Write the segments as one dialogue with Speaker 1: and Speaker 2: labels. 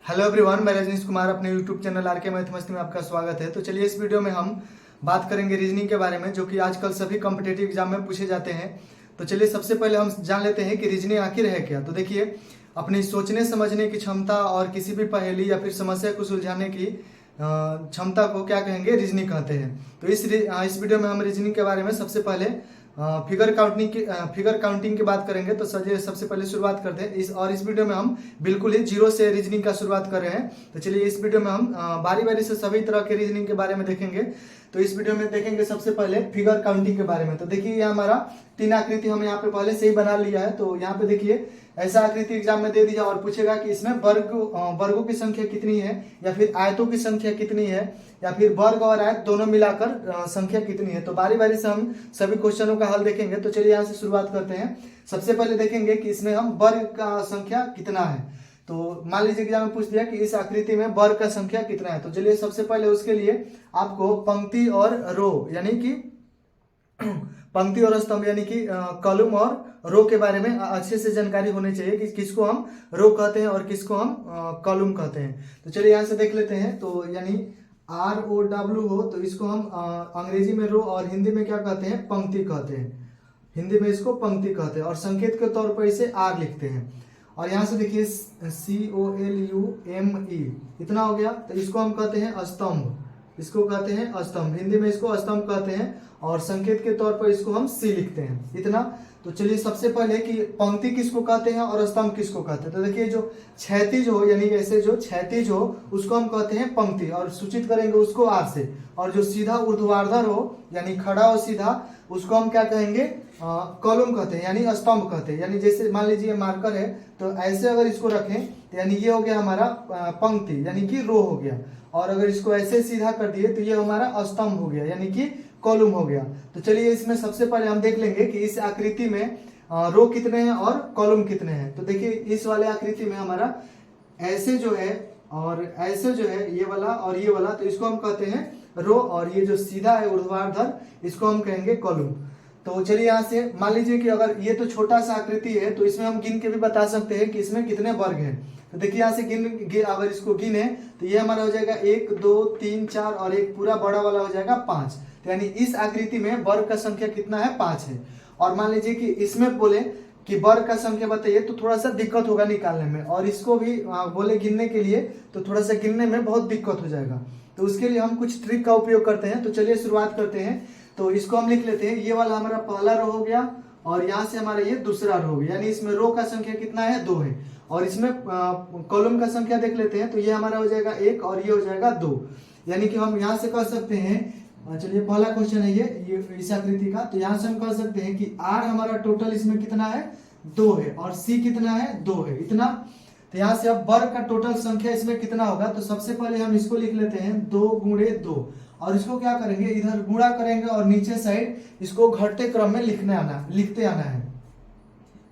Speaker 1: Hello everyone, मैं रजनीश कुमार अपने YouTube channel are के मैथ मस्ती में आपका स्वागत है। तो चलिए इस वीडियो में हम बात करेंगे रीजनिंग के बारे में, जो कि आजकल सभी कॉम्पिटेटिव एग्जाम में पूछे जाते हैं। तो चलिए सबसे पहले हम जान लेते हैं कि रीजनिंग आखिर है क्या। तो देखिए, अपनी सोचने समझने की क्षमता और किसी भी पहेली या फिर समस्या को सुलझाने की क्षमता को क्या कहेंगे, रीजनिंग कहते हैं। तो इस वीडियो में हम रीजनिंग के बारे में सबसे पहले फिगर काउंटिंग की बात करेंगे। तो सबसे पहले शुरुआत करते हैं इस वीडियो में हम बिल्कुल ही जीरो से रीजनिंग का शुरुआत कर रहे हैं। तो चलिए इस वीडियो में हम बारी बारी से सभी तरह के रीजनिंग के बारे में देखेंगे। तो इस वीडियो में देखेंगे सबसे पहले फिगर काउंटिंग के बारे में। तो देखिए, ये हमारा तीन आकृति हम यहाँ पे पहले से ही बना लिया है। तो यहाँ पे देखिए, ऐसा आकृति एग्जाम में दे दिया और पूछेगा कि इसमें वर्गों की संख्या कितनी है, या फिर आयतों की संख्या कितनी है, या फिर वर्ग और आयत दोनों मिलाकर संख्या कितनी है। तो बारी बारी से हम सभी क्वेश्चनों का हल देखेंगे। तो चलिए यहाँ से शुरुआत करते हैं। सबसे पहले देखेंगे कि इसमें हम वर्ग का संख्या कितना है। तो मान लीजिए एग्जाम में पूछ दिया कि इस आकृति में वर्ग का संख्या कितना है। तो चलिए सबसे पहले उसके लिए आपको पंक्ति और रो यानी कि पंक्ति और स्तंभ यानी कि कॉलम और रो के बारे में अच्छे से जानकारी होनी चाहिए कि किसको हम रो कहते हैं और किसको हम कॉलम कहते हैं। तो चलिए यहाँ से देख लेते हैं। तो यानी ROW हो तो इसको हम अंग्रेजी में रो और हिंदी में क्या कहते हैं, पंक्ति कहते हैं। हिंदी में इसको पंक्ति कहते हैं और संकेत के तौर पर इसे R लिखते हैं। और यहाँ से देखिए COLUME इतना हो गया। तो इसको हम कहते हैं स्तंभ, इसको कहते हैं स्तंभ, हिंदी में इसको स्तंभ कहते हैं और संकेत के तौर पर इसको हम C लिखते हैं, इतना। तो चलिए सबसे पहले कि पंक्ति किसको कहते हैं और स्तंभ किसको कहते हैं। तो देखिए, जो क्षैतिज हो यानी ऐसे जो क्षैतिज हो उसको हम कहते हैं पंक्ति और सूचित करेंगे उसको R से। और जो सीधा ऊर्ध्वाधर हो यानी खड़ा हो सीधा, उसको हम क्या कहेंगे, कॉलम कहते हैं यानी स्तंभ कहते हैं। यानी जैसे मान लीजिए मार्कर है तो ऐसे अगर इसको रखें तो यानी ये हो गया हमारा पंक्ति यानी कि रो हो गया। और अगर इसको ऐसे सीधा कर दिए तो ये हमारा स्तंभ हो गया यानी कि कॉलम हो गया। तो चलिए इसमें सबसे पहले हम देख लेंगे कि इस आकृति में रो कितने हैं और कॉलम कितने हैं। तो देखिए, इस वाले आकृति में हमारा ऐसे जो है और ऐसे जो है, ये वाला और ये वाला, तो इसको हम कहते हैं रो, और ये जो सीधा है ऊर्ध्वाधर इसको हम कहेंगे कॉलम। तो चलिए यहाँ से मान लीजिए कि अगर ये तो छोटा सा आकृति है तो इसमें हम गिन के भी बता सकते हैं कि इसमें कितने वर्ग हैं। तो देखिए यहाँ से अगर इसको गिने तो ये हमारा हो जाएगा 1 2 3 4 और एक पूरा बड़ा वाला हो जाएगा 5। तो यानी इस आकृति में वर्ग का संख्या कितना है, 5 है। और मान लीजिए कि इसमें बोले कि वर्ग का संख्या बताइए तो थोड़ा सा दिक्कत होगा निकालने में, और इसको भी बोले गिनने के लिए तो थोड़ा सा गिनने में बहुत दिक्कत हो जाएगा। तो उसके लिए हम कुछ ट्रिक का उपयोग करते हैं। तो चलिए शुरुआत करते हैं। तो इसको हम लिख लेते हैं, ये वाला हमारा पहला रो हो गया और यहाँ से हमारा ये दूसरा रो हो गया। यानी इसमें रो का संख्या कितना है, 2 है। और इसमें कॉलम का संख्या देख लेते हैं। तो ये हमारा हो जाएगा 1 और ये हो जाएगा 2। यानी कि हम यहाँ से कह सकते हैं, चलिए पहला क्वेश्चन है ये इस आकृति का। तो यहाँ से हम कह सकते हैं कि R हमारा टोटल इसमें कितना है, 2 है, और C कितना है, 2 है, इतना। तो यहाँ से अब वर्ग का टोटल संख्या इसमें कितना होगा। तो सबसे पहले हम इसको लिख लेते हैं 2 गुणे 2, और इसको क्या करेंगे, इधर गुणा करेंगे और नीचे साइड इसको घटते क्रम में लिखते आना है।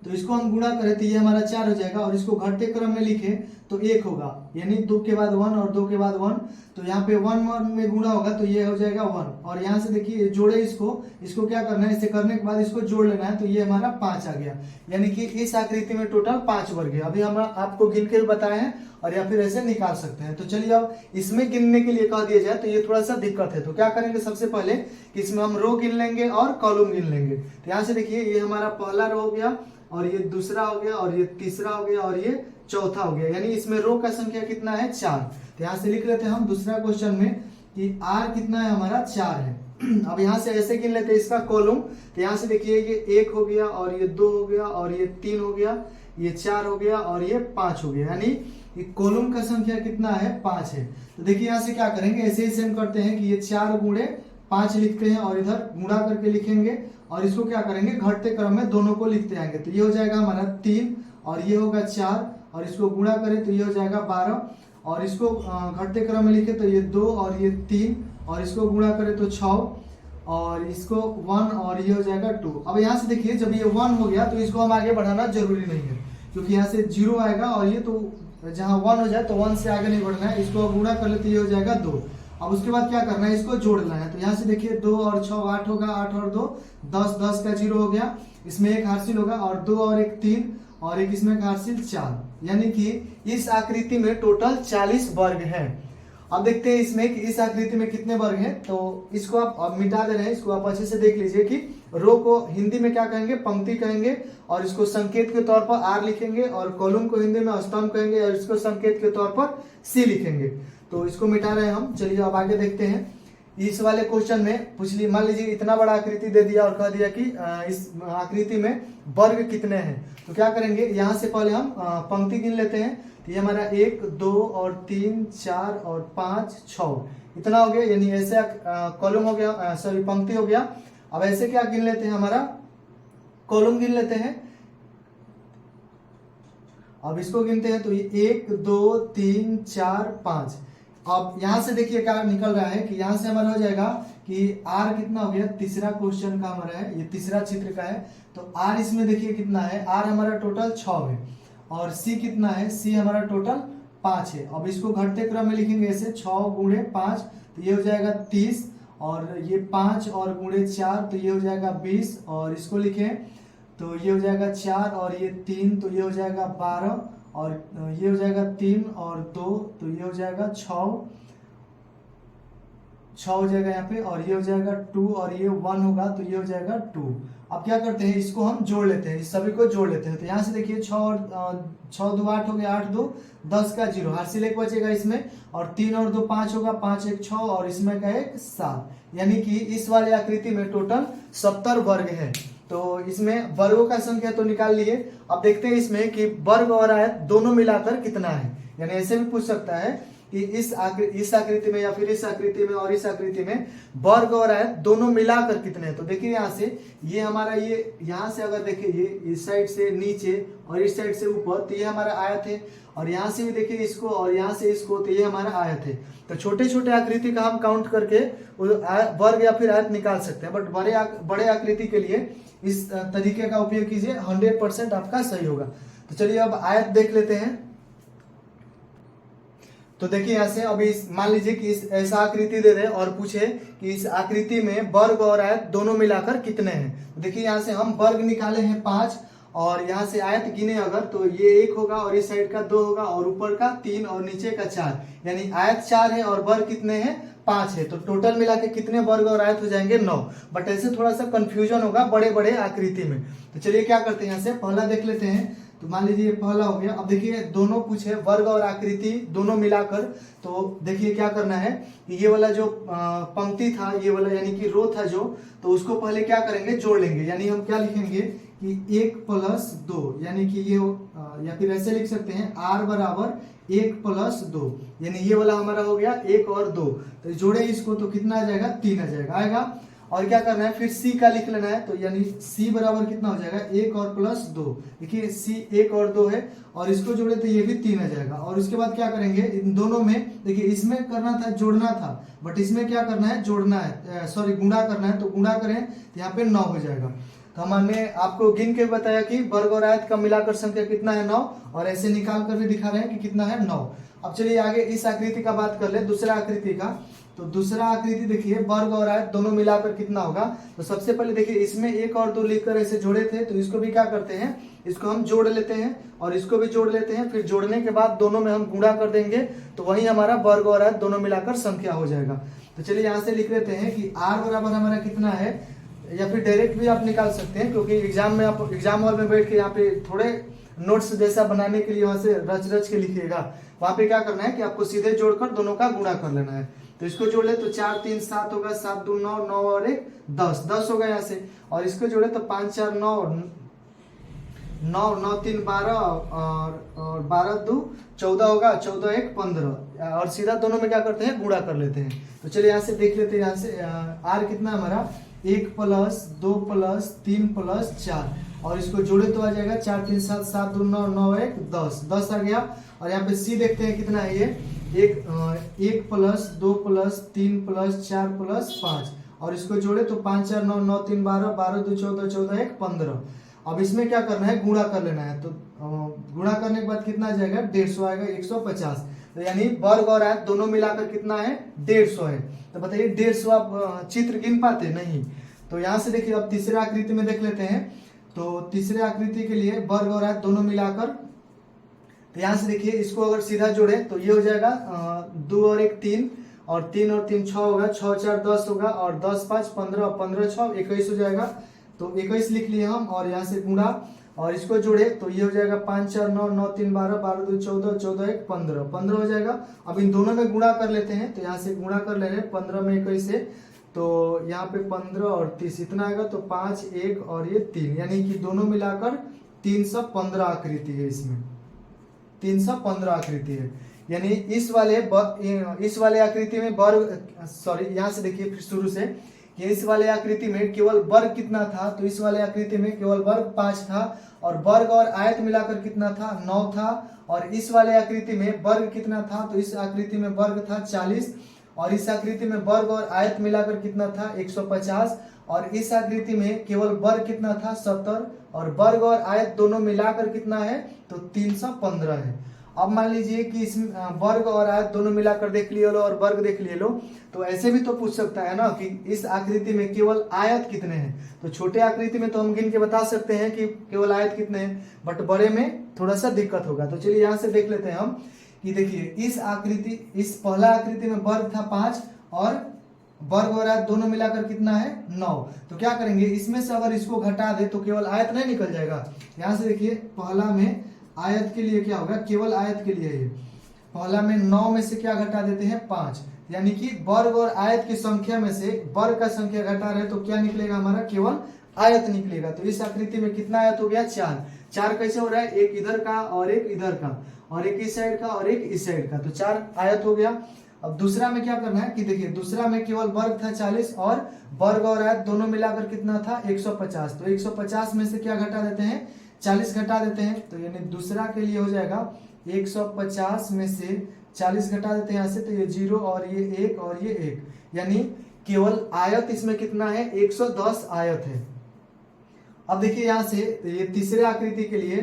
Speaker 1: तो इसको हम गुणा करें तो ये हमारा 4 हो जाएगा, और इसको घटते क्रम में लिखे तो 1 होगा, यानी 2 के बाद 1 और 2 के बाद 1। तो यहाँ पे 1 में गुणा होगा तो ये हो जाएगा 1। और यहाँ से देखिए जोड़े इसको क्या करना है, इसे करने के बाद इसको जोड़ लेना है। तो ये हमारा 5 आ गया। यानी कि इस आकृति में टोटल 5 वर्ग है। अभी हम आपको गिन के बताए हैं और या फिर ऐसे निकाल सकते हैं। तो चलिए अब इसमें गिनने के लिए कह दिया जाए तो ये थोड़ा सा दिक्कत है। तो क्या करेंगे, सबसे पहले कि इसमें हम रो गिन लेंगे और कॉलम गिन लेंगे। तो यहाँ से देखिए, ये हमारा पहला रो हो गया और ये दूसरा हो गया और ये तीसरा हो गया और ये चौथा हो गया। यानी इसमें रो का संख्या कितना है, 4। तो यहाँ से लिख लेते हैं हम दूसरा क्वेश्चन में कि R कितना है, हमारा 4 है। अब यहाँ से ऐसे गिन लेते हैं इसका कॉलम। तो यहाँ से देखिए, ये 1 हो गया और ये 2 हो गया और ये 3 हो गया, ये 4 हो गया और ये 5 हो गया। यानी कॉलम का संख्या कितना है, 5 है। तो देखिए यहाँ से क्या करेंगे, ऐसे ही सेम करते हैं कि ये 4 गुणे 5 लिखते हैं और इधर गुणा करके लिखेंगे और इसको क्या करेंगे, घटते क्रम में दोनों को लिखते आएंगे। तो ये हो जाएगा हमारा 3 और ये होगा 4, और इसको गुणा करें तो ये हो जाएगा 12, और इसको घटते क्रम में लिखे तो ये 2 और ये 3, और इसको गुणा करें तो 6, और इसको 1 और ये हो जाएगा 2। अब यहाँ से देखिए, जब ये 1 हो गया तो इसको हम आगे बढ़ाना जरूरी नहीं है, क्योंकि यहाँ से 0 आएगा और ये तो जहाँ 1 हो जाए तो 1 से आगे नहीं बढ़ना है। इसको गुणा कर ले तो ये हो जाएगा 2। अब उसके बाद क्या करना है, इसको जोड़ना है। तो यहाँ से देखिए 2 और 6 8 होगा, 8 और 2 10, 10 का 0 हो गया, इसमें एक हासिल होगा, और 2 और 1 3, और एक इसमें का हासिल 4, यानी कि इस आकृति में टोटल 40 वर्ग हैं। अब देखते हैं इसमें कि इस आकृति में कितने वर्ग हैं। तो इसको आप अब मिटा दे रहे हैं, इसको आप अच्छे से देख लीजिए कि रो को हिंदी में क्या कहेंगे, पंक्ति कहेंगे, और इसको संकेत के तौर पर आर लिखेंगे, और कॉलम को हिंदी में स्तंभ कहेंगे, और इसको संकेत के तौर पर सी लिखेंगे। तो इसको मिटा रहे हैं हम। चलिए अब आगे देखते हैं। इस वाले क्वेश्चन में पूछ ली, मान लीजिए इतना बड़ा आकृति दे दिया और कह दिया कि इस आकृति में वर्ग कितने हैं। तो क्या करेंगे, यहाँ से पहले हम पंक्ति गिन लेते हैं। तो ये हमारा 1 2 और 3 4 और 5 6 इतना हो गया, यानी ऐसे कॉलम हो गया, सॉरी पंक्ति हो गया। अब ऐसे क्या गिन लेते हैं, हमारा कॉलम गिन लेते हैं। अब इसको गिनते हैं तो ये 1 2 3 4 5। अब यहां से देखिए क्या निकल रहा है कि यहां से हमारा हो जाएगा कि आर कितना हो गया, तीसरा क्वेश्चन का हमारा है, ये तीसरा चित्र का है। तो आर इसमें देखिए कितना है, आर हमारा टोटल 6 है, और सी कितना है, सी हमारा टोटल 5 है। अब इसको घटते क्रम में लिखेंगे ऐसे 6 गुणे 5, तो ये हो जाएगा 30, और ये 5 और गुणे 4 तो ये हो जाएगा 20, और इसको लिखें तो ये हो जाएगा 4 और ये 3 तो ये हो जाएगा 12, और ये हो जाएगा 3 और 2 तो ये हो जाएगा 6 हो जाएगा यहाँ पे, और ये हो जाएगा 2 और ये 1 होगा तो ये हो जाएगा 2। अब क्या करते हैं, इसको हम जोड़ लेते हैं, इस सभी को जोड़ लेते हैं। तो यहाँ से देखिए 6 और 6 2 8 हो गया, 8 2 10 का 0, हासिल 1 बचेगा इसमें, और 3 और 2 5 होगा, 5 1 6, और इसमें का 1 7, यानी कि इस वाले आकृति में टोटल 70 वर्ग है। तो इसमें वर्गों का संख्या तो निकाल लिए। अब देखते हैं इसमें कि वर्ग और आयत दोनों मिलाकर कितना है, यानी ऐसे भी पूछ सकता है कि इस आकृति में या फिर इस आकृति में और इस आकृति में वर्ग और आयत दोनों मिलाकर कितने हैं। तो देखिए यहाँ से ये हमारा, ये यहाँ से अगर देखिए ये इस साइड से नीचे और इस साइड से ऊपर, तो ये हमारा आयत है, और यहाँ से भी देखिए इसको और यहाँ से इसको, तो ये हमारा आयत है। तो छोटे छोटे आकृति का हम काउंट करके वर्ग या फिर आयत निकाल सकते हैं, बट बड़े आकृति के लिए इस तरीके का उपयोग कीजिए, 100% आपका सही होगा। तो चलिए अब आयत देख लेते हैं। तो देखिए यहाँ से अभी मान लीजिए कि इस ऐसा आकृति दे दे और पूछे कि इस आकृति में वर्ग और आयत दोनों मिलाकर कितने हैं। तो देखिए यहाँ से हम वर्ग निकाले हैं 5, और यहाँ से आयत गिने अगर तो ये 1 होगा, और इस साइड का 2 होगा, और ऊपर का 3 और नीचे का 4, यानी आयत 4 है और वर्ग कितने हैं, 5 है। तो टोटल मिला के कितने वर्ग और आयत हो जाएंगे, 9। बट ऐसे थोड़ा सा कंफ्यूजन होगा बड़े बड़े आकृति में। तो चलिए क्या करते हैं, यहाँ से पहला देख लेते हैं। तो मान लीजिए पहला हो गया। अब देखिए दोनों पूछे वर्ग और आकृति दोनों मिलाकर, तो देखिए क्या करना है कि ये वाला जो पंक्ति था, ये वाला यानी कि रो था जो, तो उसको पहले क्या करेंगे, जोड़ लेंगे। यानी हम क्या लिखेंगे कि 1 + 2, यानी कि ये या फिर ऐसे लिख सकते हैं r = 1 + 2, यानी ये वाला हमारा हो गया 1 और 2। तो जोड़े इसको तो कितना आ जाएगा, 3 आ जाएगा आएगा। और क्या करना है, फिर c का लिख लेना है। तो यानी c बराबर कितना हो जाएगा, 1 और +2। देखिए c 1 और 2 है, और इसको जोड़े तो ये भी 3 आ जाएगा। और उसके बाद क्या करेंगे, इन दोनों में देखिए इसमें करना था जोड़ना था, बट इसमें क्या करना है, जोड़ना है, सॉरी गुणा करना है। तो गुणा करें तो यहाँ पे 9 हो जाएगा। तो हमने आपको गिन के बताया कि वर्ग और आयत का मिलाकर संख्या कितना है, 9, और ऐसे निकाल कर भी दिखा रहे हैं कि कितना है, 9। अब चलिए आगे इस आकृति का बात कर ले, दूसरा आकृति का। तो दूसरा आकृति देखिए वर्ग और आयत दोनों मिलाकर कितना होगा। तो सबसे पहले देखिए इसमें 1 और 2 लिखकर ऐसे जोड़े थे, तो इसको भी क्या करते हैं, इसको हम जोड़ लेते हैं, और इसको भी जोड़ लेते हैं। फिर जोड़ने के बाद दोनों में हम गुणा कर देंगे, तो वही हमारा वर्ग और आयत दोनों मिलाकर संख्या हो जाएगा। तो चलिए यहाँ से लिख लेते हैं कि r बराबर हमारा कितना है, या फिर डायरेक्ट भी आप निकाल सकते हैं, क्योंकि एग्जाम में आप एग्जाम हॉल में बैठ के यहाँ पे थोड़े नोट्स जैसा बनाने के लिए वहां से रच रच के लिखिएगा। वहां पे क्या करना है कि आपको सीधे जोड़कर दोनों का गुणा कर लेना है। तो इसको जोड़ ले तो 4 3 7 होगा, 7 2 9, 9 और 1 10, 10 होगा यहाँ से। और इसको जोड़े तो 5 4 9, 9 9 3 12, और 12 2 14 होगा, 14 1 15, और सीधा दोनों में क्या करते हैं, गुणा कर लेते हैं। तो चलिए यहाँ से देख लेते हैं। यहाँ से r कितना हमारा, 1 + 2 + 3 + 4, और इसको जोड़े तो आ जाएगा 4 3 7, 7 2 9, 9 1 10, 10 आ गया। और यहाँ पे c देखते हैं कितना है, ये 1 + 2 + 3 + 4 + 5, और इसको जोड़े तो 5 4 9, 9 3 12, 12 2 14, 14 1 15। अब इसमें क्या करना है, गुणा कर लेना है। तो गुणा करने के बाद कितना आ जाएगा, 150 आएगा, 150। तो यानी वर्ग और आयत दोनों मिलाकर कितना है, 150 है। तो बताइए 150 आप चित्र गिन पाते नहीं। तो यहाँ से देखिए अब तीसरे आकृति में देख लेते हैं। तो तीसरे आकृति के लिए वर्ग और आयत दोनों मिलाकर, तो यहाँ से देखिए इसको अगर सीधा जोड़े तो ये हो जाएगा 2 और 1 3, और 3 और 3 6 होगा, 6 4 10 होगा, और 10 5 15, 15 6 21 हो जाएगा। तो 21 लिख लिए हम, और यहाँ से गुणा और इसको जोड़े तो ये हो जाएगा 5 4 9, 9 3 12, 12 2 14, 14 1 15, 15 हो जाएगा। अब इन दोनों में गुणा कर लेते हैं, तो यहाँ से गुणा कर ले रहे हैं 15 में 21 से, तो यहाँ पे 15 और 30 इतना आएगा, तो 5 1 और ये 3, यानी कि दोनों मिलाकर 315 आकृति है। इसमें 315 आकृति है, यानी इस वाले आकृति में वर्ग, सॉरी यहाँ से देखिए फिर शुरू से, कि इस वाले आकृति में केवल वर्ग कितना था, तो इस वाले आकृति में केवल वर्ग 5 था, और वर्ग और आयत मिलाकर कितना था 9 था। और इस वाले आकृति में वर्ग कितना था, तो इस आकृति में वर्ग था 40, और इस आकृति में वर्ग और आयत मिलाकर कितना था 150, और इस आकृति में केवल वर्ग कितना था 70, और वर्ग और आयत दोनों मिलाकर कितना है, तो 315 है। अब मान लीजिए कि इस वर्ग और आयत दोनों मिलाकर देख लिए लो और वर्ग देख लिए लो, तो ऐसे भी तो पूछ सकता है ना कि इस आकृति में केवल आयत कितने हैं। तो छोटे आकृति में तो हम गिन के बता सकते हैं कि केवल आयत कितने हैं, बट बड़े में थोड़ा सा दिक्कत होगा। तो चलिए यहाँ से देख लेते हैं हम कि देखिए इस पहला आकृति में वर्ग था 5, और वर्ग और आयत दोनों मिलाकर कितना है 9। तो क्या करेंगे, इसमें से अगर इसको घटा दे तो केवल आयत नहीं निकल जाएगा। यहाँ से देखिए पहला में आयत के लिए क्या होगा, केवल आयत के लिए है, पहला में 9 में से क्या घटा देते हैं 5, यानी कि वर्ग और आयत की संख्या में से वर्ग का संख्या घटा रहे तो क्या निकलेगा हमारा, केवल आयत निकलेगा। तो इस आकृति में कितना आयत हो गया 4 कैसे हो रहा है, एक इधर का और एक इधर का, और एक इस साइड का और एक इस साइड का, तो 4 आयत हो गया। अब दूसरा में क्या करना है कि देखिए दूसरा में केवल वर्ग था 40, और वर्ग और आयत दोनों मिलाकर कितना था 150, तो 150 में से क्या घटा देते हैं 40 घटा देते हैं, तो यानी दूसरा के लिए हो जाएगा 150 में से 40 घटा देते हैं यहाँ से, तो ये 0 और ये 1 और ये 1, यानी केवल आयत इसमें कितना है 110 आयत है। अब देखिए यहाँ से ये तीसरे आकृति के लिए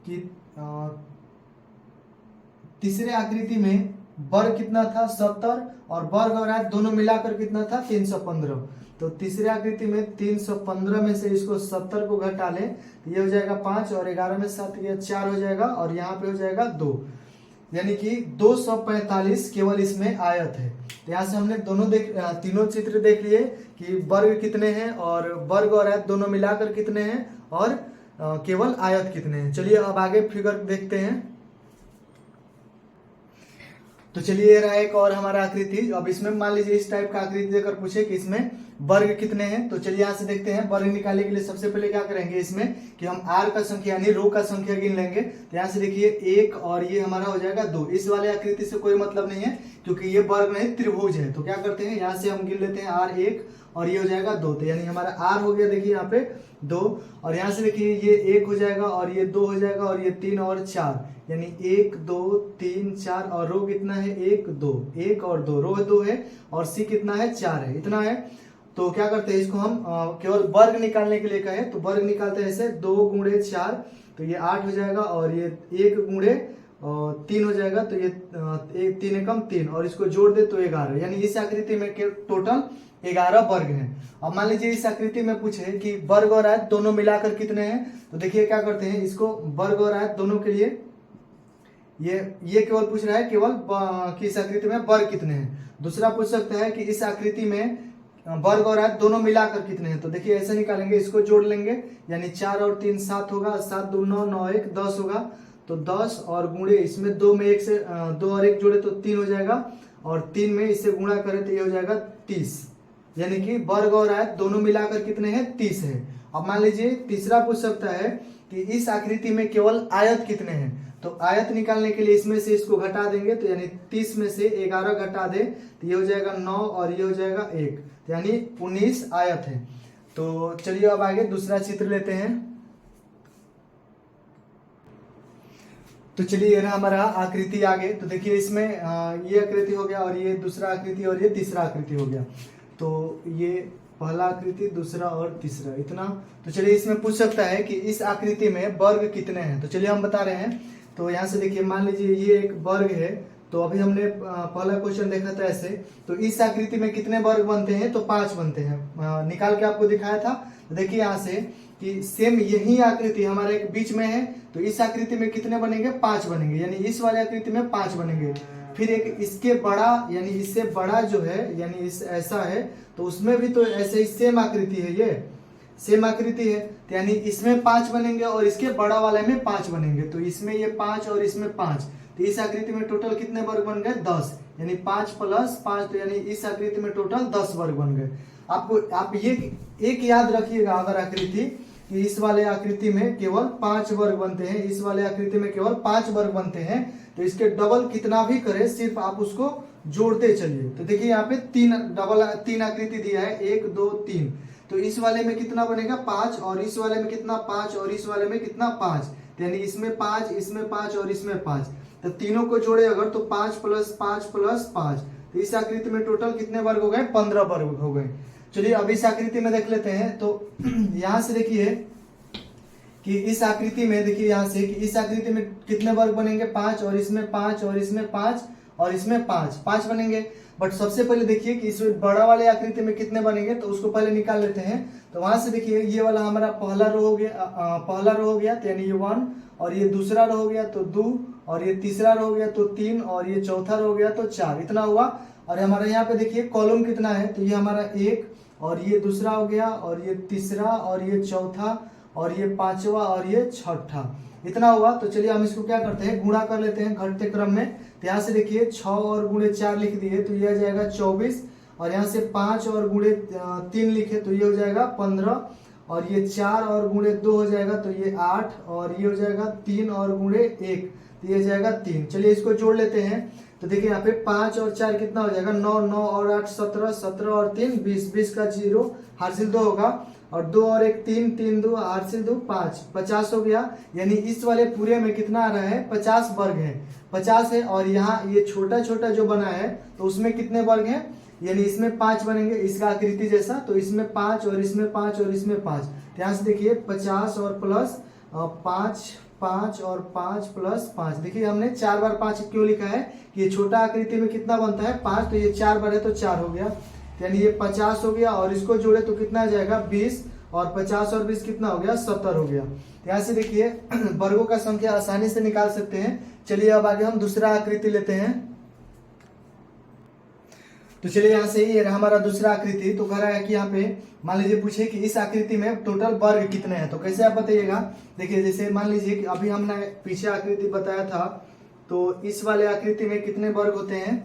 Speaker 1: कि तीसरे आकृति में वर्ग कितना था 70, और वर्ग और आयत दोनों मिलाकर कितना था 315। तो तीसरे आकृति में 315 में से इसको 70 को घटा लें तो ये हो जाएगा 5, और 11 में 7 ये 4 हो जाएगा, और यहाँ पे हो जाएगा 2, यानी कि 245 केवल इसमें आयत है। तो यहाँ से हमने तीनों चित्र देख लिए कि वर्ग कितने हैं, और वर्ग और आयत दोनों मिलाकर कितने हैं, और केवल आयत कितने हैं। चलिए अब आगे फिगर देखते हैं। तो चलिए ये रहा एक और हमारा आकृति। अब इसमें मान लीजिए इस टाइप का आकृति देकर पूछे कि इसमें वर्ग कितने हैं, तो चलिए यहाँ से देखते हैं। वर्ग निकालने के लिए सबसे पहले क्या करेंगे इसमें कि हम r का संख्या यानी रो का संख्या गिन लेंगे। तो यहाँ से देखिए 1 और ये हमारा हो जाएगा 2। इस वाले आकृति से कोई मतलब नहीं है क्योंकि ये वर्ग नहीं त्रिभुज है। तो क्या करते हैं यहाँ से हम गिन लेते हैं r1 और ये हो जाएगा 2। तो यानी हमारा r हो गया देखिए यहाँ पे 2, और यहाँ से देखिए ये 1 हो जाएगा और ये 2 हो जाएगा और ये 3 और 4, यानी 1 2 3 4, और रो कितना है 1 2, 1 और 2, रो 2 है और सी कितना है 4 है, इतना है। तो क्या करते हैं इसको हम केवल वर्ग निकालने के लिए कहें तो वर्ग निकालते हैं ऐसे 2 गुणे 4 तो ये 8 हो जाएगा, और ये 1 गुणे 3 हो जाएगा तो ये 3 एकम 3, और इसको जोड़ दे तो 11, यानी इस आकृति में टोटल 11 वर्ग हैं। अब मान लीजिए इस आकृति में पूछे कि वर्ग और आयत दोनों मिलाकर कितने हैं, तो देखिए क्या करते हैं इसको वर्ग और आयत दोनों के लिए ये केवल पूछ रहा है केवल कि इस आकृति में वर्ग कितने हैं। दूसरा पूछ सकता है कि इस आकृति में वर्ग और आयत दोनों मिलाकर कितने हैं, तो देखिए ऐसे निकालेंगे, इसको जोड़ लेंगे, यानी 4 और 3 7 होगा, 7 2 9 9 1 10 होगा, तो 10 और गुणे इसमें 2 में 1 से 2 और 1 जोड़े तो 3 हो जाएगा, और 3 में इससे गुणा करें तो ये हो जाएगा 30, यानी कि वर्ग और आयत दोनों मिलाकर कितने हैं 30 है। अब मान लीजिए तीसरा पूछ सकता है कि इस आकृति में केवल आयत कितने हैं, तो आयत निकालने के लिए इसमें से इसको घटा देंगे, तो यानी 30 में से 11 घटा दे तो ये हो जाएगा 9 और ये हो जाएगा 1, तो यानी 19 आयत है। तो चलिए अब आगे दूसरा चित्र लेते हैं। तो चलिए ये रहा हमारा आकृति आगे। तो देखिए इसमें ये आकृति हो गया और ये दूसरा आकृति और ये तीसरा आकृति हो गया। तो ये पहला आकृति, दूसरा और तीसरा, इतना। तो चलिए इसमें पूछ सकता है कि इस आकृति में वर्ग कितने हैं, तो चलिए हम बता रहे हैं। तो यहाँ से देखिए मान लीजिए ये एक वर्ग है, तो अभी हमने पहला क्वेश्चन देखा था ऐसे, तो इस आकृति में कितने वर्ग बनते हैं, तो 5 बनते हैं, निकाल के आपको दिखाया था। तो देखिए यहाँ से कि सेम यही आकृति हमारे एक बीच में है, तो इस आकृति में कितने बनेंगे? 5 बनेंगे, यानी इस वाले आकृति में 5 बनेंगे। फिर एक इसके बड़ा यानी इससे बड़ा जो है यानी इस ऐसा है, तो उसमें भी तो ऐसे ही सेम आकृति है, ये सेम आकृति है, तो यानी इसमें 5 बनेंगे और इसके बड़ा वाले में 5 बनेंगे। तो इसमें ये 5 और इसमें 5, तो इस आकृति में टोटल कितने वर्ग बन गए? 10, यानी 5 + 5, तो यानी इस आकृति में टोटल 10 वर्ग बन गए। आप ये एक याद रखिएगा अगर आकृति, कि इस वाले आकृति में केवल 5 वर्ग बनते हैं, इस वाले आकृति में केवल 5 वर्ग बनते हैं, तो इसके डबल कितना भी करे सिर्फ आप उसको जोड़ते चलिए। तो देखिए यहाँ पे तीन आकृति दिया है, 1 2 3, तो इस वाले में कितना बनेगा? 5, और इस वाले में कितना? 5, और इस वाले में कितना? 5, यानी इसमें 5, इसमें 5 और इसमें 5, तो तीनों को जोड़े अगर तो 5 + 5 + 5, तो इस आकृति में टोटल कितने वर्ग हो गए? 15 वर्ग हो गए। चलिए अब इस आकृति में देख लेते हैं। तो यहाँ से देखिए कि इस आकृति में देखिए यहाँ से कि इस आकृति में कितने वर्ग बनेंगे? 5, और इसमें 5 और इसमें 5 और इसमें 5 बनेंगे। बट सबसे पहले देखिए कि इस बड़ा वाले आकृति में कितने बनेंगे, तो उसको पहले निकाल लेते हैं। तो वहां से देखिए ये वाला हमारा पहला रो हो गया, तो यानी ये 1, और ये दूसरा रो हो गया तो 2, और ये तीसरा रो हो गया तो 3, और ये चौथा रो हो गया तो 4, इतना हुआ। और हमारे यहाँ पे देखिए कॉलम कितना है, तो ये हमारा 1, और ये दूसरा हो गया, और ये तीसरा, और ये चौथा, और ये 5वां, और ये 6ठा, इतना हुआ। तो चलिए हम इसको क्या करते हैं, गुणा कर लेते हैं घटते क्रम में। तो यहाँ से देखिए 6 और गुणे 4 लिख दिए तो ये आ जाएगा 24, और यहाँ से 5 और गुणे 3 लिखे तो ये हो जाएगा 15, और ये 4 और गुणे 2 हो जाएगा तो ये 8, और ये हो जाएगा 3 और गुणे 1 तो ये हो जाएगा 3। चलिए इसको जोड़ लेते हैं। तो देखिए यहाँ पे 5 और 4 कितना हो जाएगा? 9, 9 और 8 17, 17 और 3 20, 20 का 0 हासिल 2 होगा, और 2 और 1 3, 3 2 हासिल 2 5, 50 हो गया। यानी इस वाले पूरे में कितना आ रहा है? 50 वर्ग है, 50 है। और यहाँ ये छोटा छोटा जो बना है तो उसमें कितने वर्ग हैं? यानी इसमें 5 बनेंगे, इसका आकृति जैसा, तो इसमें 5 और इसमें 5 और इसमें 5। ध्यान से देखिए 50 और प्लस 5, 5 और 5 + 5। देखिए हमने 4 बार 5 क्यों लिखा है? कि ये छोटा आकृति में कितना बनता है? 5, तो ये 4 बार है तो 4 हो गया, यानी ये 50 हो गया, और इसको जोड़े तो कितना आ जाएगा? 20, और 50 और 20 कितना हो गया? 70 हो गया। यहाँ से देखिए वर्गों का संख्या आसानी से निकाल सकते हैं। चलिए अब आगे हम दूसरा आकृति लेते हैं। तो चलिए यहाँ से ये हमारा दूसरा आकृति। तो कह रहा है कि यहाँ पे मान लीजिए पूछे कि इस आकृति में टोटल वर्ग कितने हैं, तो कैसे आप बताइएगा? देखिए जैसे मान लीजिए कि अभी हमने पीछे आकृति बताया था, तो इस वाले आकृति में कितने वर्ग होते हैं?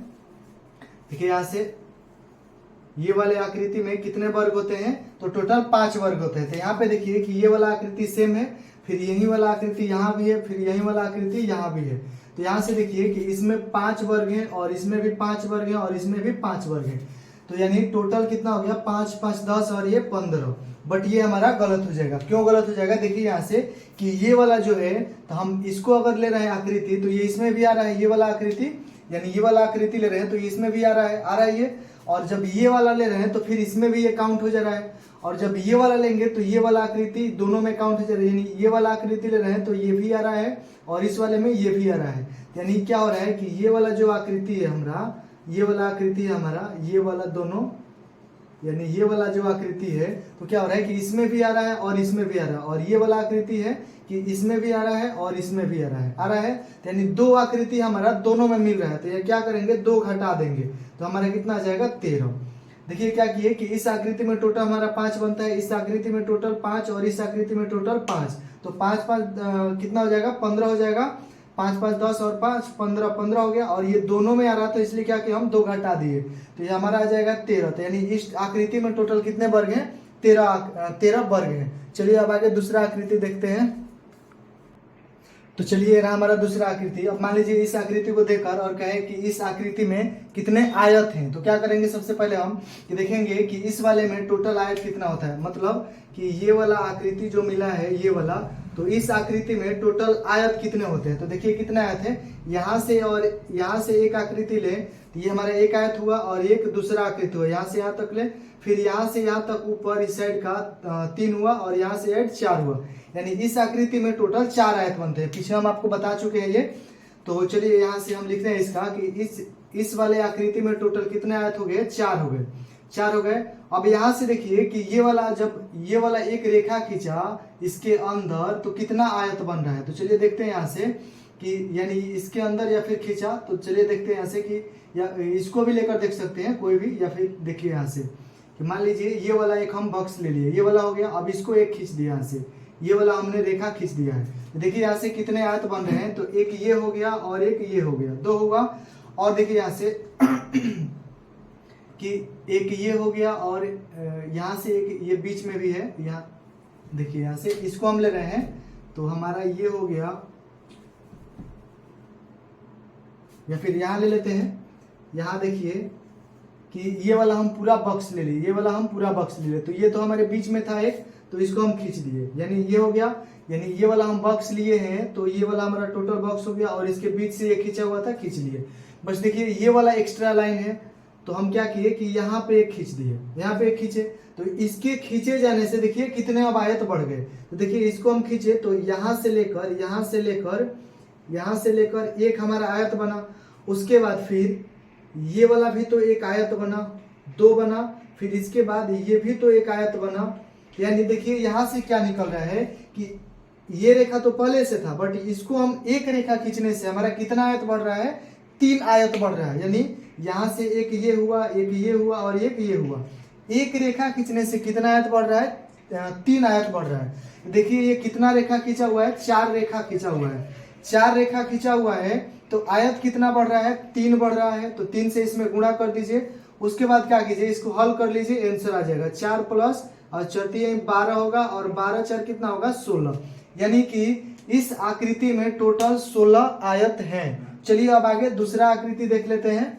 Speaker 1: देखिए यहाँ से ये वाले आकृति में कितने वर्ग होते हैं? तो टोटल 5 वर्ग होते हैं। तो यहाँ पे देखिए कि ये वाला आकृति सेम है, फिर यही वाला आकृति यहाँ भी है, फिर यही वाला आकृति यहाँ भी है। तो यहाँ से देखिए कि इसमें 5 वर्ग हैं, और इसमें भी 5 वर्ग हैं, और इसमें भी 5 वर्ग हैं। तो यानी टोटल कितना हो गया? 5 5 10, और ये 15। बट ये हमारा गलत हो जाएगा। क्यों गलत हो जाएगा? देखिए यहाँ से कि ये वाला जो है, तो हम इसको अगर ले रहे हैं आकृति, तो ये इसमें भी आ रहा है, ये वाला आकृति, यानी ये वाला आकृति ले रहे हैं तो इसमें भी आ रहा है ये। और जब ये वाला ले रहे हैं तो फिर इसमें भी ये काउंट हो जा रहा है, और जब ये वाला लेंगे तो ये वाला आकृति दोनों में काउंट हो जा रहा है। यानी ये वाला आकृति ले रहे हैं तो ये भी आ रहा है, और इस वाले में ये भी आ रहा है। यानी क्या हो रहा है कि ये वाला जो आकृति है हमारा, ये वाला आकृति है हमारा, ये वाला दोनों, यानी ये वाला जो आकृति है, तो क्या हो रहा है कि इसमें भी आ रहा है और इसमें भी आ रहा है। और ये वाला आकृति है कि इसमें भी आ रहा है और इसमें भी आ रहा है। तो यानी 2 आकृति हमारा दोनों में मिल रहा है। तो ये क्या करेंगे? 2 घटा देंगे, तो हमारा कितना आ जाएगा? 13। देखिए क्या किए कि इस आकृति में टोटल हमारा 5 बनता है, इस आकृति में टोटल 5, और इस आकृति में टोटल 5। तो 5 5 कितना हो जाएगा? 15 हो जाएगा। 5 5 10 और 5 15, 15 हो गया। और ये दोनों में आ रहा तो इसलिए क्या किया? हम 2 घटा दिए, तो ये हमारा आ जाएगा 13। तो यानी इस आकृति में टोटल कितने वर्ग हैं? 13 वर्ग हैं। चलिए अब आगे दूसरा आकृति देखते हैं। तो चलिए रहा हमारा दूसरा आकृति। अब मान लीजिए इस आकृति को देखकर और कहे कि इस आकृति में कितने आयत हैं, तो क्या करेंगे? सबसे पहले हम कि देखेंगे कि इस वाले में टोटल आयत कितना होता है। मतलब कि ये वाला आकृति जो मिला है, ये वाला, तो इस आकृति में टोटल आयत कितने होते हैं? तो देखिए कितने आयत हैं। यहाँ से और यहाँ से एक आकृति ले तो ये हमारा एक आयत हुआ, और एक दूसरा आकृति हुआ, यहाँ से यहाँ तक ले, फिर यहाँ से यहाँ तक ऊपर इस साइड का 3 हुआ, और यहाँ से ऐड 4 हुआ। यानी इस आकृति में टोटल 4 आयत बनते हैं। पीछे हम आपको बता चुके हैं ये। तो चलिए यहाँ से हम लिखते हैं इसका कि इस वाले आकृति में टोटल कितने आयत हो गए? 4 हो गए। 4 हो गए। अब यहाँ से देखिए कि ये वाला, जब ये वाला एक रेखा खींचा इसके अंदर तो कितना आयत बन रहा है। तो चलिए देखते हैं यहाँ से कि यानी इसके अंदर या फिर खींचा, तो चलिए देखते हैं यहाँ से कि या इसको भी लेकर देख सकते हैं कोई भी, या फिर देखिए यहाँ से कि मान लीजिए ये वाला एक हम बॉक्स ले लिए, ये वाला हो गया। अब इसको एक खींच दिया यहाँ से, ये वाला हमने रेखा खींच दिया है। तो देखिए यहाँ से कितने आयत बन रहे हैं, तो एक ये हो गया और एक ये हो गया, 2 होगा। और देखिए यहाँ से कि एक ये हो गया और यहाँ से एक ये बीच में भी है, यहाँ देखिए यहाँ से इसको हम ले रहे हैं तो हमारा ये हो गया, या फिर यहाँ ले लेते हैं। यहाँ देखिए कि ये वाला हम पूरा बॉक्स ले लिए, ये वाला हम पूरा बॉक्स ले लिए, तो ये तो हमारे बीच में था एक, तो इसको हम खींच दिए, यानी ये हो गया। यानी ये वाला हम बॉक्स लिए हैं तो ये वाला हमारा टोटल बॉक्स हो गया, और इसके बीच से ये खींचा हुआ था, खींच लिए। बस देखिए ये वाला एक्स्ट्रा लाइन है, तो हम क्या किए कि यहाँ पे एक खींच दिए, यहाँ पे एक खींचे, तो इसके खींचे जाने से देखिए कितने अब आयत बढ़ गए। तो देखिए इसको हम खींचे तो यहाँ से लेकर यहाँ से लेकर यहाँ से लेकर एक हमारा आयत बना। उसके बाद फिर ये वाला भी तो एक आयत बना, 2 बना। फिर इसके बाद ये भी तो एक आयत बना। यानी देखिए यहाँ से क्या निकल रहा है कि ये रेखा तो पहले से था, बट इसको हम एक रेखा खींचने से हमारा कितना आयत बढ़ रहा है, 3 आयत बढ़ रहा है। यानी यहाँ से एक ये हुआ, एक ये हुआ और एक ये हुआ। एक रेखा खींचने से कितना आयत बढ़ रहा है, 3 आयत बढ़ रहा है। देखिए ये कितना रेखा खींचा हुआ है, 4 रेखा खींचा हुआ है। 4 रेखा खींचा हुआ है तो आयत कितना बढ़ रहा है, 3 बढ़ रहा है। तो 3 से इसमें गुणा कर दीजिए। उसके बाद क्या कीजिए, इसको हल कर लीजिए, आंसर आ जाएगा 4 प्लस और 4 12 होगा, और 12 4 कितना होगा, 16। यानी कि इस आकृति में टोटल 16 आयत हैं। चलिए अब आगे दूसरा आकृति देख लेते हैं।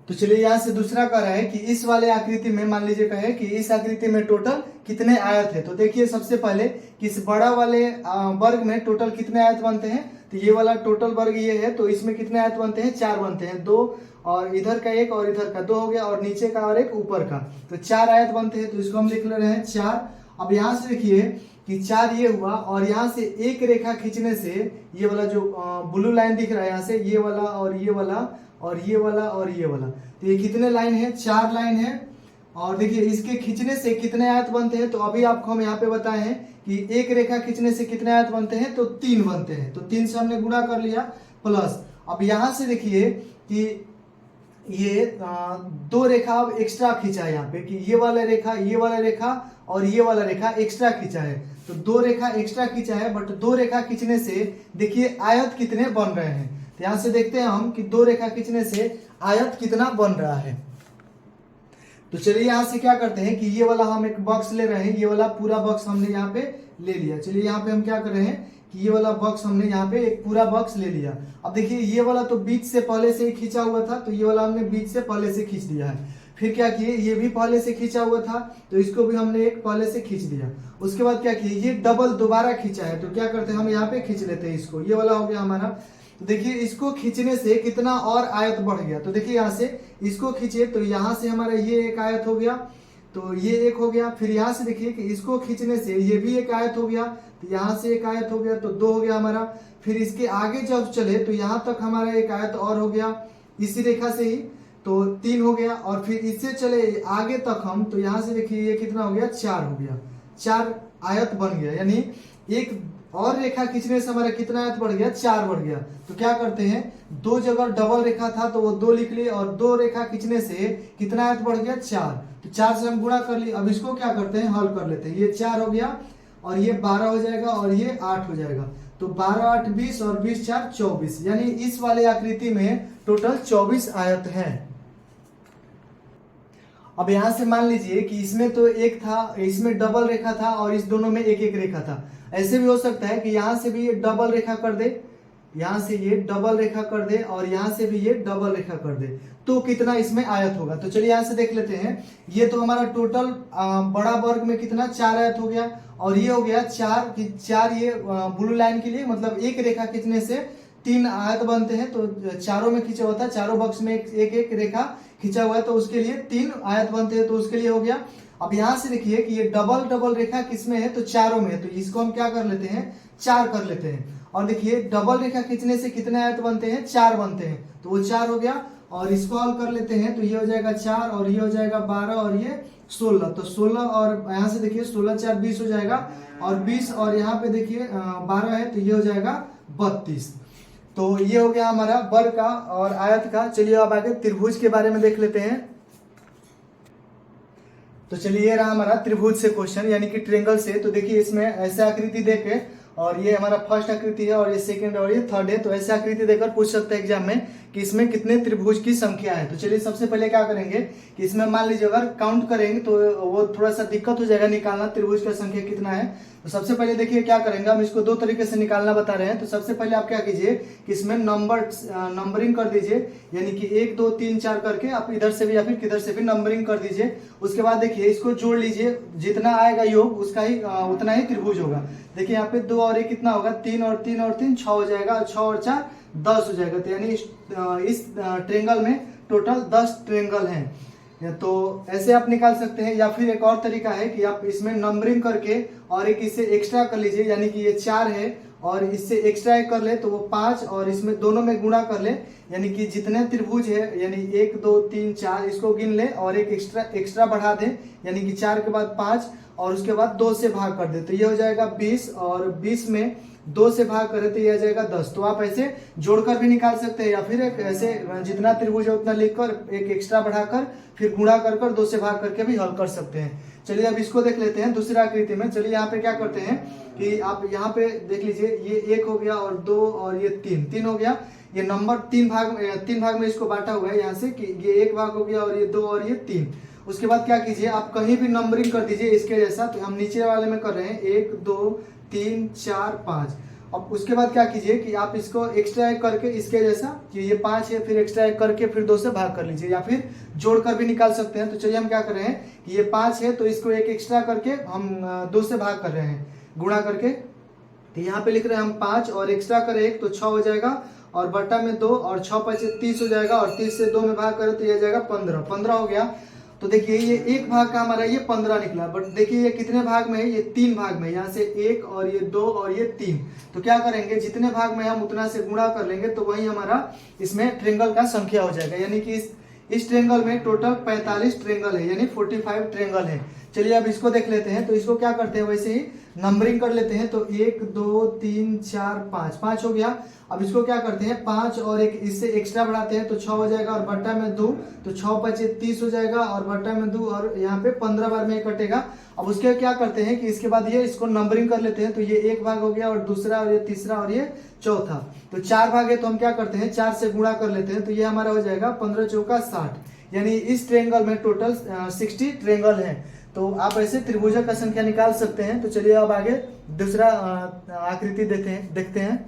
Speaker 1: तो चलिए यहाँ से दूसरा कह रहा है कि इस वाले आकृति में मान लीजिए कहे कि इस आकृति में टोटल कितने आयत है। तो देखिए सबसे पहले कि इस बड़ा वाले वर्ग में टोटल कितने आयत बनते हैं। तो ये वाला टोटल वर्ग ये है, तो इसमें कितने आयत बनते हैं, 4 बनते हैं। 2 और इधर का 1 और इधर का 2 हो गया, और नीचे का और 1 ऊपर का, तो 4 आयत बनते हैं। तो इसको हम लिख ले रहे हैं 4। अब यहाँ से देखिए कि 4 ये हुआ, और यहाँ से एक रेखा खींचने से ये वाला जो ब्लू लाइन दिख रहा है यहाँ से, ये वाला और ये वाला और ये वाला और ये वाला, तो ये कितने लाइन है, 4 लाइन है। और देखिए इसके खींचने से कितने आयत बनते हैं। तो अभी आपको हम यहाँ पे बताए हैं कि एक रेखा खींचने से कितने आयत बनते हैं, तो 3 बनते हैं। तो 3 से हमने गुणा कर लिया प्लस। अब यहाँ से देखिए कि ये 2 रेखा अब एक्स्ट्रा खींचा है यहाँ पे, कि ये वाला रेखा, ये वाला रेखा और ये वाला रेखा एक्स्ट्रा खींचा है। तो 2 रेखा एक्स्ट्रा खींचा है, बट 2 रेखा खींचने से देखिए आयत कितने बन रहे हैं। तो यहाँ से देखते हैं हम कि 2 रेखा खींचने से आयत कितना बन रहा है। तो चलिए यहाँ से क्या करते हैं कि ये वाला हम एक बॉक्स ले रहे हैं, ये वाला पूरा बॉक्स हमने यहाँ पे ले लिया। चलिए यहाँ पे हम क्या कर रहे हैं कि ये वाला बॉक्स हमने यहाँ पे एक पूरा बॉक्स ले लिया। अब देखिए ये वाला तो बीच से पहले से ही खींचा हुआ था, तो ये वाला हमने बीच से पहले से खींच दिया है। फिर क्या किए, ये भी पहले से खींचा हुआ था, तो इसको भी हमने एक पहले से खींच दिया। उसके बाद क्या किए, ये डबल दोबारा खींचा है, तो क्या करते हैं हम यहाँ पे खींच लेते हैं इसको। ये वाला हो गया हमारा। तो देखिए इसको खींचने से कितना और आयत बढ़ गया। तो देखिए यहाँ से इसको खींचे तो यहाँ से हमारा ये एक आयत हो गया, तो ये एक हो गया। फिर यहाँ से देखिए कि इसको खींचने से ये भी एक आयत हो गया, तो यहाँ से एक आयत हो गया, तो 2 हो गया हमारा। फिर इसके आगे जब चले तो यहाँ तक हमारा एक आयत और हो गया इसी रेखा से ही, तो 3 हो गया। और फिर इससे चले आगे तक हम, तो यहाँ से देखिए ये कितना हो गया, 4 हो गया, 4 आयत बन गया। यानी एक और रेखा खींचने से हमारा कितना आयत बढ़ गया, 4 बढ़ गया। तो क्या करते हैं, 2 जगह डबल रेखा था तो वो 2 लिख लिए, और 2 रेखा खींचने से कितना आयत बढ़ गया, 4। तो 4 से हम गुणा कर लिए। अब इसको क्या करते हैं, हल कर लेते हैं। ये 4 हो गया और ये 12 हो जाएगा और ये 8 हो जाएगा। तो 12 8 20 और 20 4 24, यानी इस वाले आकृति में टोटल 24 आयत हैं। अब यहाँ से मान लीजिए कि इसमें तो एक था, इसमें डबल रेखा था और इस दोनों में एक एक रेखा था। ऐसे भी हो सकता है कि यहाँ से भी ये डबल रेखा कर दे, यहाँ से ये डबल रेखा कर दे और यहाँ से भी ये डबल रेखा कर दे, तो कितना इसमें आयत होगा। तो चलिए यहाँ से देख लेते हैं। ये तो हमारा टोटल बड़ा वर्ग में कितना, 4 आयत हो गया, और ये हो गया 4 कि 4 ये ब्लू लाइन के लिए, मतलब एक रेखा खींचने से 3 आयत बनते हैं। तो चारों में खींचा हुआ था, चारों बॉक्स में एक एक रेखा खींचा हुआ है, तो उसके लिए 3 आयत बनते हैं, तो उसके लिए हो गया। अब यहाँ से देखिए कि ये डबल डबल रेखा किसमें है, तो चारों में है, तो इसको हम क्या कर लेते हैं, 4 कर लेते हैं। और देखिए डबल रेखा खींचने से कितने आयत बनते हैं, 4 बनते हैं, तो वो 4 हो गया। और इसको हल कर लेते हैं तो ये हो जाएगा 4 और ये हो जाएगा 12 और ये 16। तो 16 और यहाँ से देखिए 16 4 20 हो जाएगा और 20 और यहाँ पे देखिए 12 है तो ये हो जाएगा 32। तो ये हो गया हमारा वर्ग का और आयत का। चलिए अब आगे त्रिभुज के बारे में देख लेते हैं। तो चलिए ये रहा हमारा त्रिभुज से क्वेश्चन यानी कि ट्रेंगल से। तो देखिए इसमें ऐसे आकृति देके और ये हमारा फर्स्ट आकृति है और ये सेकंड और ये थर्ड है। तो ऐसे आकृति देकर पूछ सकते हैं एग्जाम में कि इसमें कितने त्रिभुज की संख्या है। तो चलिए सबसे पहले क्या करेंगे कि इसमें मान लीजिए अगर काउंट करेंगे तो वो थोड़ा सा दिक्कत हो जाएगा निकालना त्रिभुज का संख्या कितना है। तो सबसे पहले देखिए क्या करेंगे, हम इसको दो तरीके से निकालना बता रहे हैं। तो सबसे पहले आप क्या कीजिए कि इसमें नंबरिंग कर दीजिए यानी कि 1 2 3 4 करके आप इधर से भी या फिर किधर से भी नंबरिंग कर दीजिए। उसके बाद देखिए इसको जोड़ लीजिए, जितना आएगा योग उसका ही उतना ही त्रिभुज होगा। देखिए यहाँ पे 2 और 1 कितना होगा, 3 और 3 और 3 6 हो जाएगा और 6 और 4 10 हो जाएगा। तो यानी इस ट्रेंगल में टोटल 10 ट्रेंगल हैं। तो ऐसे आप निकाल सकते हैं या फिर एक और तरीका है कि आप इसमें नंबरिंग करके और एक इससे एक्स्ट्रा कर लीजिए यानी कि ये 4 है और इससे एक्स्ट्रा एक कर ले तो वो 5 और इसमें दोनों में गुणा कर ले यानी कि जितने त्रिभुज है यानी 1 2 3 4 इसको गिन ले और एक एक्स्ट्रा बढ़ा दे यानी कि 4 के बाद 5 और उसके बाद 2 से भाग कर दे तो ये हो जाएगा 20 और 20 में 2 से भाग करे तो ये आ जाएगा 10। तो आप ऐसे जोड़कर भी निकाल सकते हैं या फिर एक ऐसे जितना त्रिभुज है उतना लिखकर एक एक्स्ट्रा बढ़ाकर फिर गुणा कर 2 से भाग करके भी हल कर सकते हैं। चलिए अब इसको देख लेते हैं दूसरी आकृति में। चलिए यहाँ पे क्या करते हैं कि आप यहाँ पे देख लीजिए ये 1 हो गया और 2 और ये 3 हो गया। ये नंबर 3 भाग में इसको बांटा हुआ है यहाँ से कि ये 1 भाग हो गया और ये 2 और ये 3। उसके बाद क्या कीजिए आप कहीं भी नंबरिंग कर दीजिए इसके जैसा। तो हम नीचे वाले में कर रहे हैं 1 2 3 4 5। अब उसके बाद क्या कीजिए कि आप इसको एक्स्ट्रा एक करके इसके जैसा कि ये 5 है फिर एक्स्ट्रा एक करके फिर 2 से भाग कर लीजिए या फिर जोड़कर भी निकाल सकते हैं। तो चलिए हम क्या कर रहे हैं कि ये 5 है तो इसको एक एक्स्ट्रा करके हम 2 से भाग कर रहे हैं गुणा करके। तो यहाँ पे लिख रहे हैं हम 5 और एक्स्ट्रा करें 1 तो 6 हो जाएगा और बटा में 2 और 6 5 30 हो जाएगा और 30 से 2 में भाग करें तो ये जाएगा 15 हो गया। तो देखिए ये एक भाग का हमारा ये 15 निकला। बट देखिए ये कितने भाग में है, ये 3 भाग में, यहाँ से 1 और ये 2 और ये 3। तो क्या करेंगे जितने भाग में हम उतना से गुणा कर लेंगे तो वही हमारा इसमें ट्रेंगल का संख्या हो जाएगा। यानी कि इस ट्रेंगल में टोटल 45 ट्रेंगल है यानी 45 ट्रेंगल है। चलिए अब इसको देख लेते हैं। तो इसको क्या करते हैं वैसे ही नंबरिंग कर लेते हैं। तो 1 2 3 4 5 हो गया। अब इसको क्या करते हैं 5 और एक इससे एक्स्ट्रा बढ़ाते हैं तो 6 हो जाएगा और बट्टा में 2 तो 6 5 30 हो जाएगा और बट्टा में 2 और यहाँ पे 15 बार में कटेगा। अब उसके क्या करते हैं कि इसके बाद ये इसको नंबरिंग कर लेते हैं। तो ये एक भाग हो गया और दूसरा और ये तीसरा और ये चौथा। तो 4 भाग है तो हम क्या करते हैं 4 से गुणा कर लेते हैं। तो ये हमारा हो जाएगा 15 चौका 60 यानी इस ट्रेंगल में टोटल 60 ट्रेंगल है। तो आप ऐसे त्रिभुजों का संख्या निकाल सकते हैं। तो चलिए अब आगे दूसरा आकृति देखते हैं।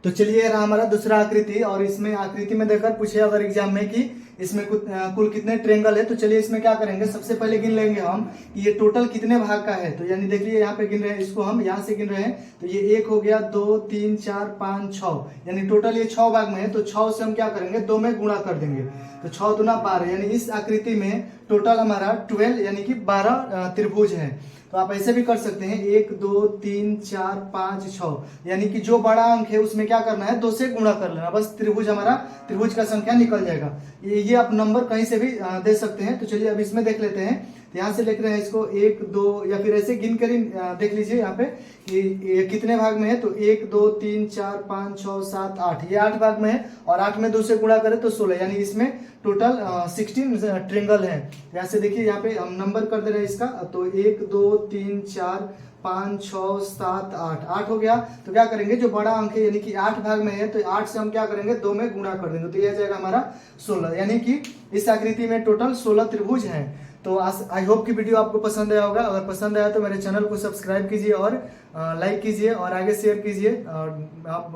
Speaker 1: तो चलिए रहा हमारा दूसरा आकृति और इसमें आकृति में देखकर पूछे अगर एग्जाम में कि इसमें कुल कितने ट्रेंगल है। तो चलिए इसमें क्या करेंगे सबसे पहले गिन लेंगे हम कि ये टोटल कितने भाग का है। तो यानी देखिए यहाँ पे गिन रहे हैं, इसको हम यहाँ से गिन रहे हैं। तो ये 1 हो गया 2 3 4 5 6 यानी टोटल ये 6 भाग में है। तो 6 से हम क्या करेंगे 2 में गुणा कर देंगे तो 6 दूना 12 यानी इस आकृति में टोटल हमारा 12 यानी कि 12 त्रिभुज है। तो आप ऐसे भी कर सकते हैं 1 2 3 4 5 6 यानी कि जो बड़ा अंक है उसमें क्या करना है 2 से गुणा कर लेना, बस त्रिभुज का संख्या निकल जाएगा। ये आप नंबर कहीं से भी दे सकते हैं। तो चलिए अब इसमें देख लेते हैं। तो यहाँ से लिख रहे हैं इसको 1 2 या फिर ऐसे गिन कर देख लीजिए यहाँ पे कि ये कितने भाग में है। तो 1 2 3 4 5 6 7 8 ये 8 भाग में है और 8 में 2 से गुणा करें तो 16 यानी इसमें टोटल 16 ट्रेंगल है। यहाँ से देखिए यहाँ पे हम नंबर कर दे रहे हैं इसका। तो 1 2 3 4 5 6 7 8 हो गया। तो क्या करेंगे जो बड़ा अंक है यानी कि 8 भाग में है तो 8 से हम क्या करेंगे 2 में गुणा कर देंगे तो यह जाएगा हमारा 16 यानी कि इस आकृति में टोटल 16 त्रिभुज हैं। तो आई होप कि वीडियो आपको पसंद आया होगा। अगर पसंद आया तो मेरे चैनल को सब्सक्राइब कीजिए और लाइक कीजिए और आगे शेयर कीजिए। और आप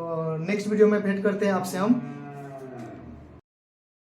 Speaker 1: नेक्स्ट वीडियो में भेंट करते हैं आपसे हम।